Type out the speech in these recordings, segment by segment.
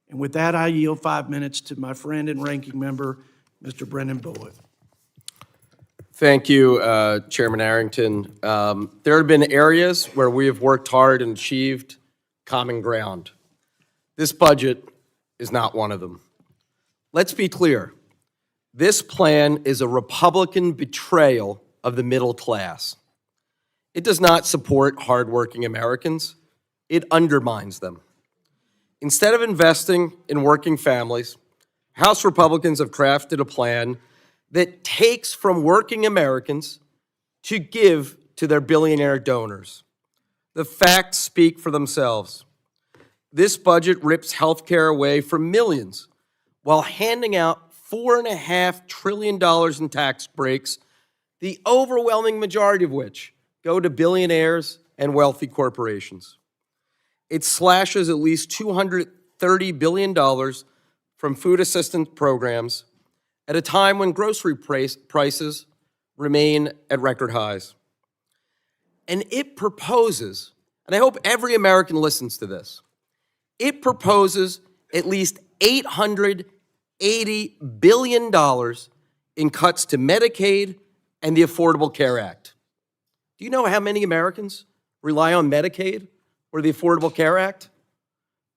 And with that, I yield 5 minutes to my friend and ranking member, Mr. Brendan Boyle. Thank you, Chairman Arrington. There have been areas where we have worked hard and achieved common ground. This budget is not one of them. Let's be clear. This plan is a Republican betrayal of the middle class. It does not support hardworking Americans. It undermines them. Instead of investing in working families, House Republicans have crafted a plan that takes from working Americans to give to their billionaire donors. The facts speak for themselves. This budget rips health care away from millions while handing out $4.5 trillion in tax breaks, the overwhelming majority of which go to billionaires and wealthy corporations. It slashes at least $230 billion from food assistance programs at a time when grocery prices remain at record highs. And it proposes, and I hope every American listens to this, it proposes at least $880 billion in cuts to Medicaid and the Affordable Care Act. Do you know how many Americans rely on Medicaid or the Affordable Care Act?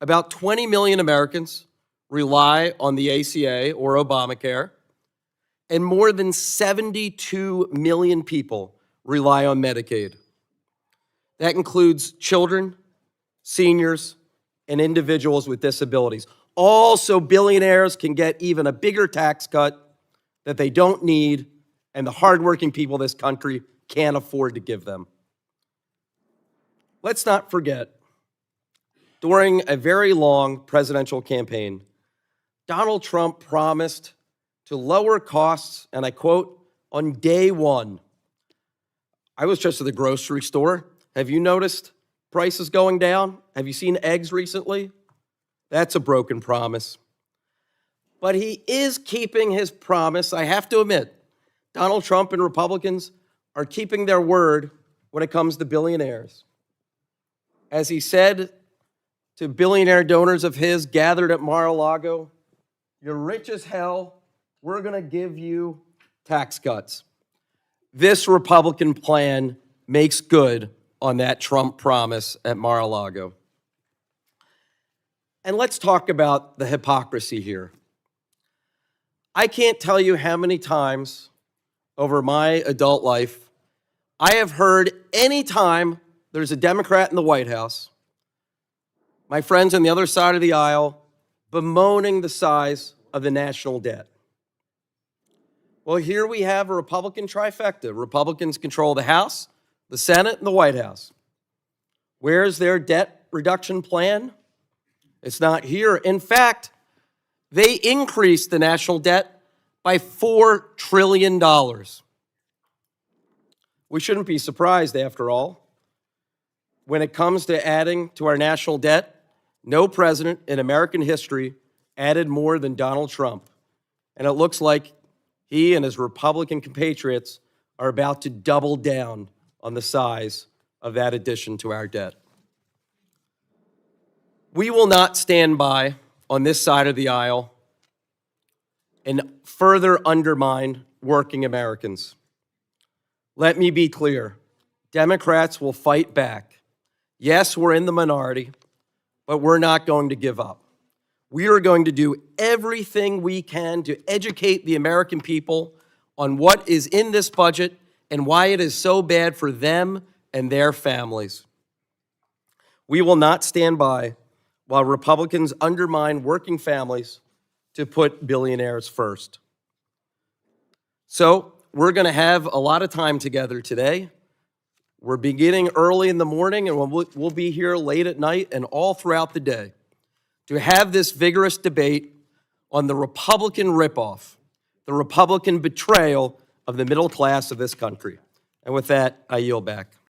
About 20 million Americans rely on the ACA or Obamacare, and more than 72 million people rely on Medicaid. That includes children, seniors, and individuals with disabilities. Also, billionaires can get even a bigger tax cut that they don't need, and the hardworking people of this country can't afford to give them. Let's not forget, during a very long presidential campaign, Donald Trump promised to lower costs, and I quote, on day one. I was just at the grocery store. Have you noticed prices going down? Have you seen eggs recently? That's a broken promise. But he is keeping his promise. I have to admit, Donald Trump and Republicans are keeping their word when it comes to billionaires. As he said to billionaire donors of his gathered at Mar-a-Lago, "You're rich as hell. We're going to give you tax cuts." This Republican plan makes good on that Trump promise at Mar-a-Lago. And let's talk about the hypocrisy here. I can't tell you how many times over my adult life I have heard any time there's a Democrat in the White House, my friends on the other side of the aisle bemoaning the size of the national debt. Well, here we have a Republican trifecta. Republicans control the House, the Senate, and the White House. Where's their debt reduction plan? It's not here. In fact, they increased the national debt by $4 trillion. We shouldn't be surprised, after all. When it comes to adding to our national debt, no president in American history added more than Donald Trump. And it looks like he and his Republican compatriots are about to double down on the size of that addition to our debt. We will not stand by on this side of the aisle and further undermine working Americans. Let me be clear. Democrats will fight back. Yes, we're in the minority, but we're not going to give up. We are going to do everything we can to educate the American people on what is in this budget and why it is so bad for them and their families. We will not stand by while Republicans undermine working families to put billionaires first. So we're going to have a lot of time together today. We're beginning early in the morning, and we'll be here late at night and all throughout the day to have this vigorous debate on the Republican ripoff, the Republican betrayal of the middle class of this country. And with that, I yield back.